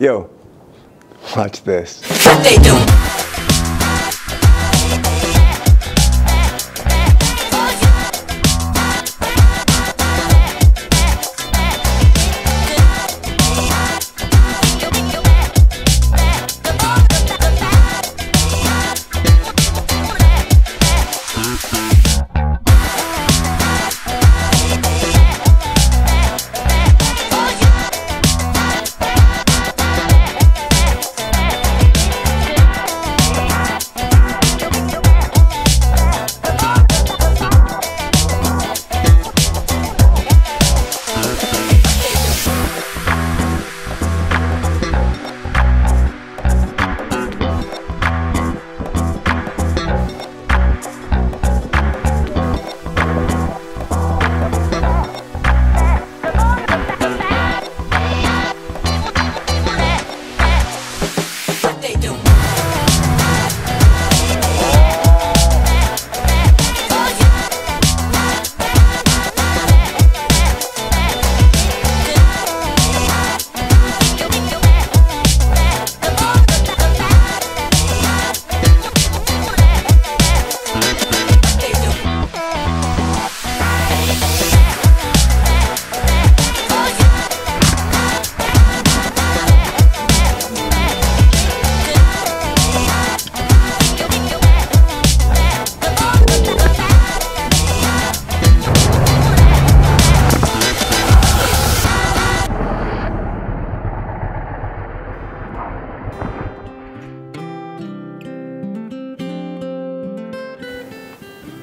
Yo, watch this. What they do?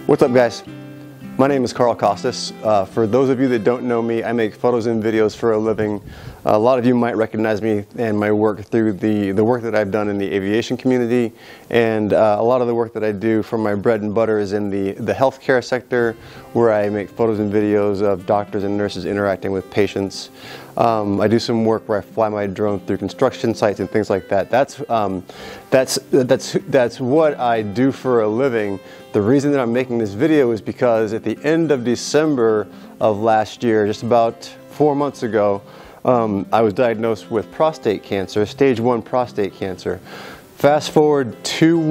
What's up, guys? My name is Carl Costas. For those of you that don't know me, I make photos and videos for a living. A lot of you might recognize me and my work through the work that I've done in the aviation community, and a lot of the work that I do for my bread and butter is in the healthcare sector, where I make photos and videos of doctors and nurses interacting with patients. I do some work where I fly my drone through construction sites and things like that. That's what I do for a living. The reason that I'm making this video is because at the end of December of last year, just about 4 months ago, I was diagnosed with prostate cancer, stage 1 prostate cancer. Fast forward 2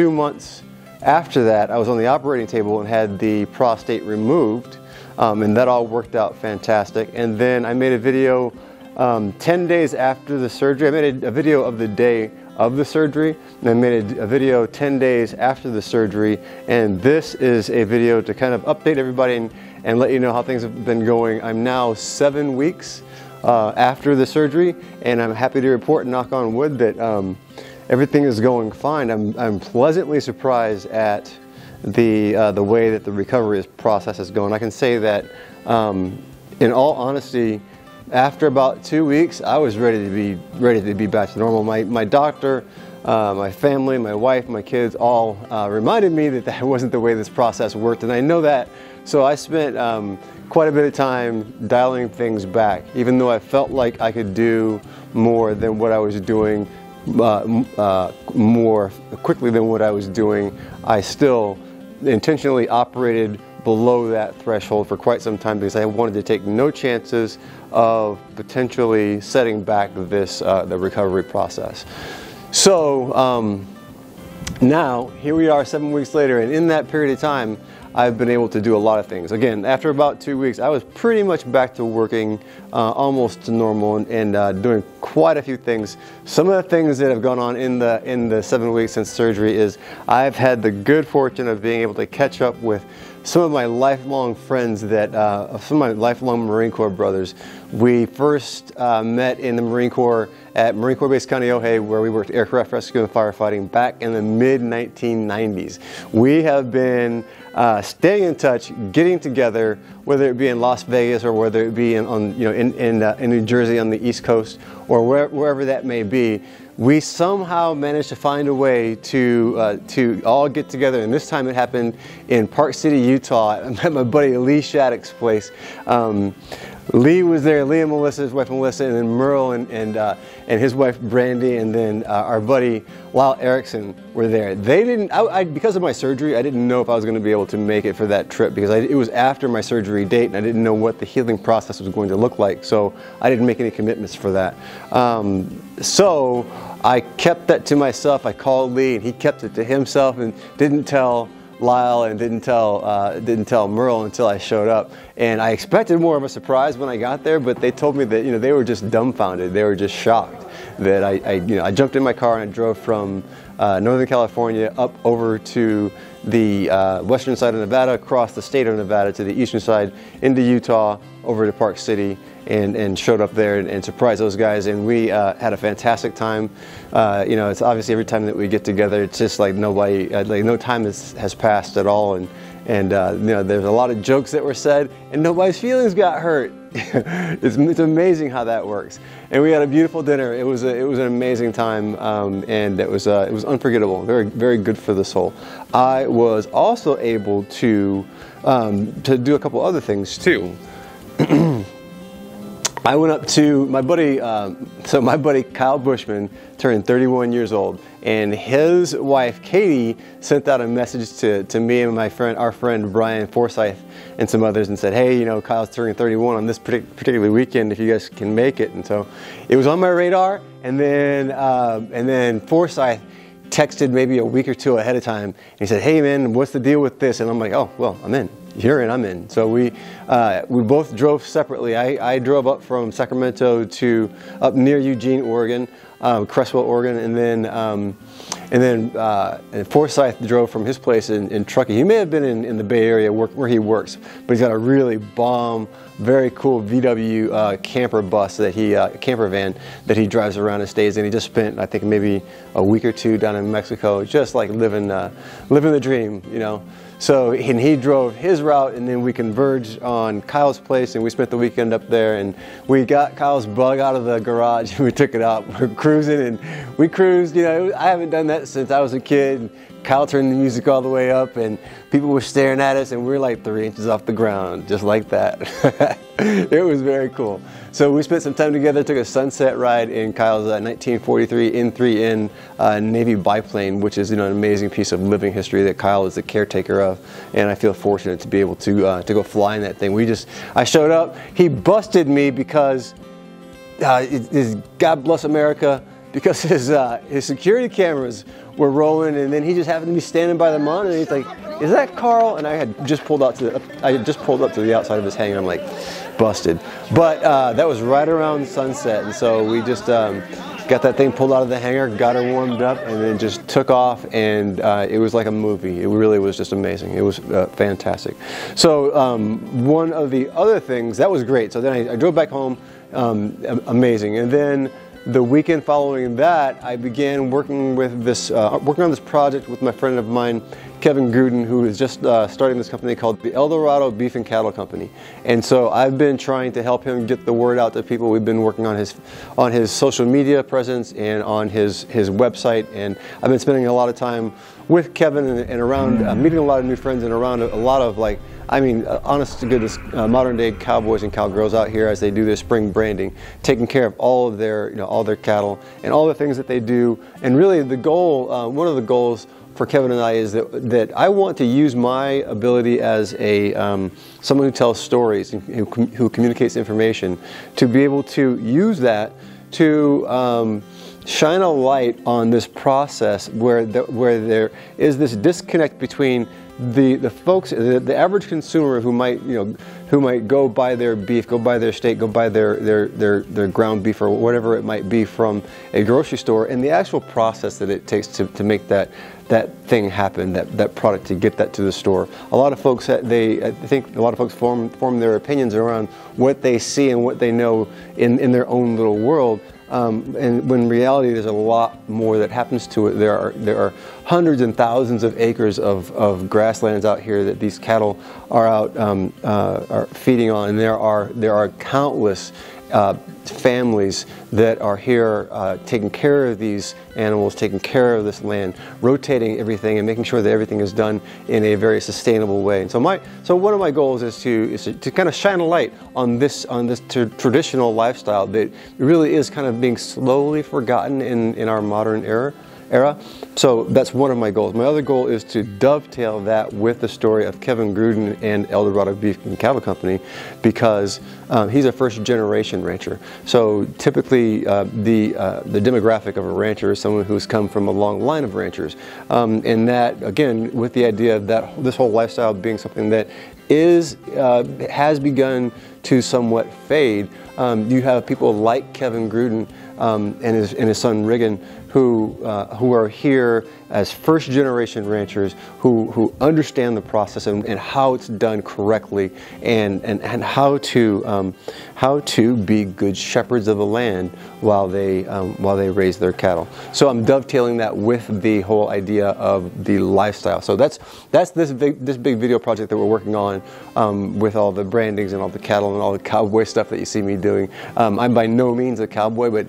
months after that, I was on the operating table and had the prostate removed, and that all worked out fantastic. And then I made a video 10 days after the surgery. I made a video of the day of the surgery, and I made a video 10 days after the surgery, and this is a video to kind of update everybody and let you know how things have been going. I'm now 7 weeks after the surgery, and I'm happy to report, knock on wood, that everything is going fine. I'm pleasantly surprised at the way that the recovery process is going. I can say that in all honesty, after about 2 weeks, I was ready to be back to normal. My doctor, my family, my wife, my kids all reminded me that that wasn't the way this process worked, and I know that. So I spent quite a bit of time dialing things back, even though I felt like I could do more than what I was doing, more quickly than what I was doing. I still intentionally operated below that threshold for quite some time because I wanted to take no chances of potentially setting back this the recovery process. So now here we are 7 weeks later, and in that period of time I've been able to do a lot of things. Again, after about 2 weeks, I was pretty much back to working almost to normal and doing quite a few things. Some of the things that have gone on in the 7 weeks since surgery is I've had the good fortune of being able to catch up with some of my lifelong friends, some of my lifelong Marine Corps brothers. We first met in the Marine Corps at Marine Corps Base Kaneohe, where we worked aircraft rescue and firefighting back in the mid-1990s. We have been staying in touch, getting together, whether it be in Las Vegas or whether it be in New Jersey on the East Coast or wherever that may be. We somehow managed to find a way to all get together, and this time it happened in Park City, Utah. I'm at my buddy Lee Shattuck's place. Lee was there, Lee and Melissa, his wife Melissa, and then Merle and his wife Brandy, and then our buddy Lyle Erickson were there. They didn't, because of my surgery, I didn't know if I was going to be able to make it for that trip, because it was after my surgery date and I didn't know what the healing process was going to look like, so I didn't make any commitments for that. So I kept that to myself. I called Lee and he kept it to himself and didn't tell Lyle and didn't tell Merle until I showed up. And I expected more of a surprise when I got there, but they told me that, you know, they were just dumbfounded. They were just shocked that I jumped in my car and I drove from Northern California up over to the western side of Nevada, across the state of Nevada to the eastern side into Utah, over to Park City, and showed up there and surprised those guys, and we had a fantastic time. You know, it's obviously every time that we get together, it's just like nobody, like no time has passed at all, and you know, there's a lot of jokes that were said, and nobody's feelings got hurt. It's amazing how that works. And we had a beautiful dinner. It was an amazing time, and it was unforgettable. Very good for the soul. I was also able to do a couple other things too. I went up to my buddy, so my buddy Kyle Bushman turned 31 years old, and his wife Katie sent out a message to me and our friend Brian Forsyth and some others, and said, hey, you know, Kyle's turning 31 on this particular weekend, if you guys can make it. And so it was on my radar, and then Forsyth texted maybe a week or two ahead of time, and he said, hey man, what's the deal with this? And I'm like, oh, well, I'm in. You're in, I'm in. So we both drove separately. I drove up from Sacramento to up near Eugene, Oregon, Crestwell, Oregon, and then Forsyth drove from his place in Truckee. He may have been in the Bay Area where he works, but he's got a really bomb, very cool VW camper bus that camper van that he drives around and stays in. He just spent, I think, maybe a week or two down in Mexico, just like living the dream, you know. So he drove his route, and then we converged on Kyle's place, and we spent the weekend up there, and we got Kyle's bug out of the garage and we took it out. We're cruising, and we cruised. You know, I haven't done that since I was a kid. Kyle turned the music all the way up, and people were staring at us, and we were like 3 inches off the ground, just like that. It was very cool. So we spent some time together, took a sunset ride in Kyle's 1943 N3N Navy biplane, which is, you know, an amazing piece of living history that Kyle is the caretaker of, and I feel fortunate to be able to go fly in that thing. I showed up, he busted me because God bless America, because his security cameras were rolling, and then he just happened to be standing by the monitor, and he's like, is that Carl? And I had just pulled up to the outside of his hangar. I'm like, busted. But that was right around sunset, and so we just got that thing pulled out of the hangar, got her warmed up, and then just took off, and it was like a movie. It really was just amazing. It was fantastic. So one of the other things, that was great. So then I drove back home, amazing. And then the weekend following that, I began working on this project with my friend of mine, Kevin Gruden, who is just starting this company called the El Dorado Beef and Cattle Company. And so I've been trying to help him get the word out to people. We've been working on his social media presence and on his website, and I've been spending a lot of time with Kevin and around meeting a lot of new friends and around a lot of, like, I mean, honest to goodness, modern day cowboys and cowgirls out here as they do their spring branding, taking care of all of their, all their cattle and all the things that they do. And really the goal, one of the goals for Kevin and I is that I want to use my ability as someone who tells stories and who communicates information, to be able to use that to shine a light on this process where there is this disconnect between the folks, the average consumer who might go buy their beef, go buy their steak, go buy their ground beef or whatever it might be from a grocery store, and the actual process that it takes to make that thing happen, that product, to get that to the store. A lot of folks, I think a lot of folks form their opinions around what they see and what they know in their own little world. And when in reality there's a lot more that happens to it. There are hundreds and thousands of acres of grasslands out here that these cattle are out are feeding on, and there are countless families that are here taking care of these animals, taking care of this land, rotating everything and making sure that everything is done in a very sustainable way. And so one of my goals is to kind of shine a light on this traditional lifestyle that really is kind of being slowly forgotten in our modern era. So that's one of my goals. My other goal is to dovetail that with the story of Kevin Gruden and Eldorado Beef and Cattle Company, because he's a first generation rancher. So typically the demographic of a rancher is someone who's come from a long line of ranchers. And that, again, with the idea of that this whole lifestyle being something that has begun to somewhat fade, you have people like Kevin Gruden and his son Riggin, who are here as first generation ranchers who understand the process and how it's done correctly, and how to be good shepherds of the land while they raise their cattle. So I'm dovetailing that with the whole idea of the lifestyle. So that's this big video project that we're working on with all the brandings and all the cattle and all the cowboy stuff that you see me doing. I'm by no means a cowboy, but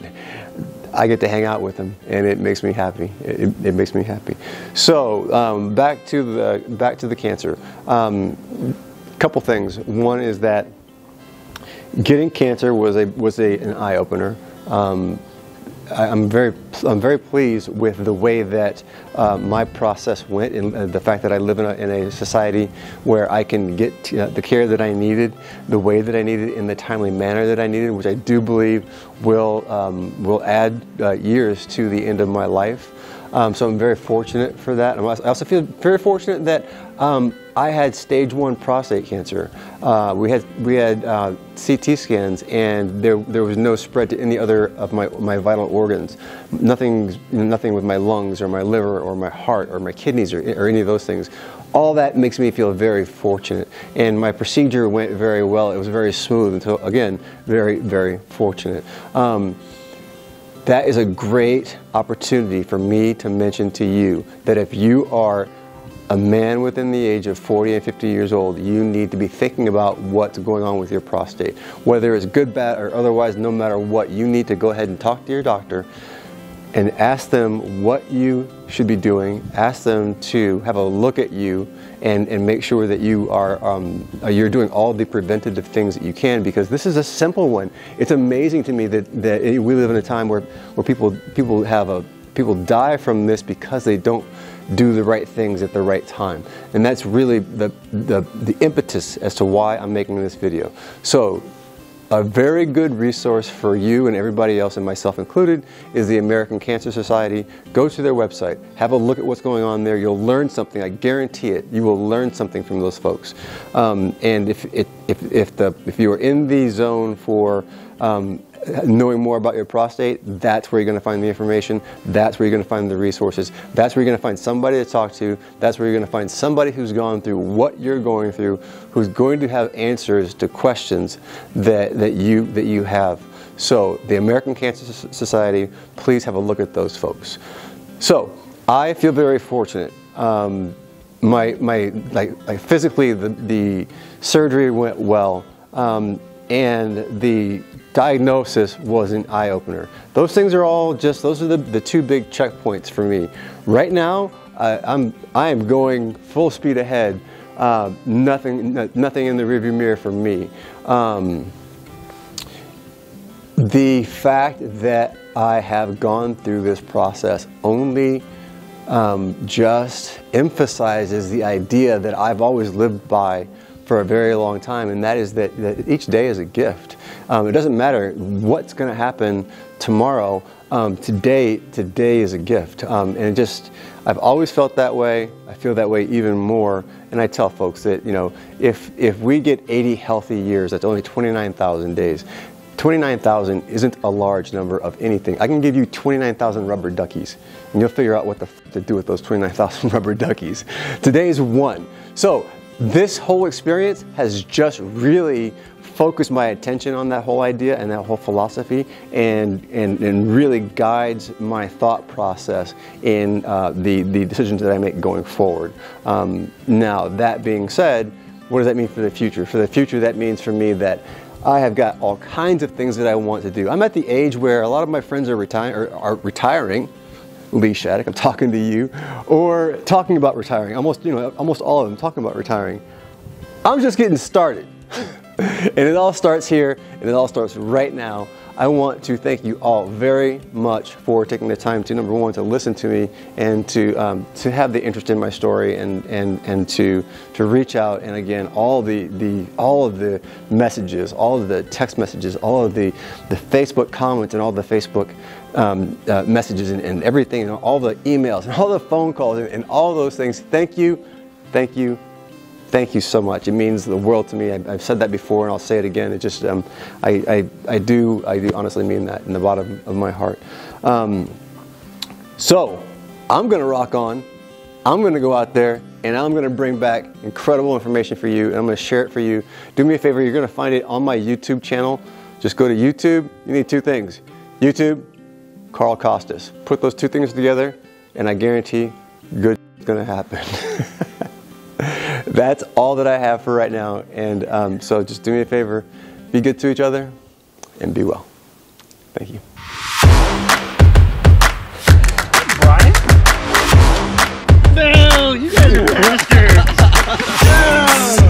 I get to hang out with them, and it makes me happy. It makes me happy. So back to the cancer. Couple things. One is that getting cancer was an eye opener. I'm very pleased with the way that my process went, and the fact that I live in a society where I can get the care that I needed, the way that I needed, in the timely manner that I needed, which I do believe will add years to the end of my life. So I'm very fortunate for that. I also feel very fortunate that I had stage 1 prostate cancer. We had CT scans, and there was no spread to any other of my vital organs. Nothing with my lungs or my liver or my heart or my kidneys or any of those things. All that makes me feel very fortunate, and my procedure went very well. It was very smooth, and so again, very, very fortunate. That is a great opportunity for me to mention to you that if you are a man within the age of 40 and 50 years old, you need to be thinking about what's going on with your prostate. Whether it's good, bad, or otherwise, no matter what, you need to go ahead and talk to your doctor and ask them what you should be doing. Ask them to have a look at you and make sure that you're doing all the preventative things that you can, because this is a simple one. It's amazing to me that we live in a time where people die from this because they don't do the right things at the right time. And that's really the impetus as to why I'm making this video. So a very good resource for you and everybody else, and myself included, is the American Cancer Society. Go to their website, have a look at what's going on there. You'll learn something, I guarantee it. You will learn something from those folks. And if you are in the zone for knowing more about your prostate, that's where you're going to find the information. That's where you're going to find the resources. That's where you're going to find somebody to talk to. That's where you're going to find somebody who's gone through what you're going through, who's going to have answers to questions that you have. So the American Cancer Society, please have a look at those folks. So I feel very fortunate. Physically, the surgery went well, and the diagnosis was an eye-opener. Those things are all those are the two big checkpoints for me. Right now, I am going full speed ahead. Nothing in the rearview mirror for me. The fact that I have gone through this process only just emphasizes the idea that I've always lived by for a very long time, and that is that each day is a gift. It doesn't matter what's going to happen tomorrow. Today is a gift, and I've always felt that way. I feel that way even more, and I tell folks that if we get 80 healthy years, that's only 29,000 days. 29,000 isn't a large number of anything. I can give you 29,000 rubber duckies, and you'll figure out what to do with those 29,000 rubber duckies. Today is one. So this whole experience has just really focus my attention on that whole idea and that whole philosophy, and really guides my thought process in the decisions that I make going forward. Now, that being said, what does that mean for the future? For the future, that means for me that I have got all kinds of things that I want to do. I'm at the age where a lot of my friends are retiring. Lee Shattuck, I'm talking to you, or talking about retiring. Almost all of them talking about retiring. I'm just getting started. And it all starts here, and it all starts right now. I want to thank you all very much for taking the time to, number one, to listen to me, and to have the interest in my story, and to reach out. And again, all of the messages, all of the text messages, all of the Facebook comments, and all the Facebook messages, and everything, and all the emails, and all the phone calls, and all those things. Thank you, thank you. Thank you so much. It means the world to me. I've said that before, and I'll say it again. It just, I do honestly mean that in the bottom of my heart. So I'm going to rock on. I'm going to go out there, and I'm going to bring back incredible information for you, and I'm going to share it for you. Do me a favor. You're going to find it on my YouTube channel. Just go to YouTube. You need two things. YouTube, Carl Costas. Put those two things together, and I guarantee good is going to happen. That's all that I have for right now, and so just do me a favor, be good to each other, and be well. Thank you. Brian? No, you guys are bastards. No.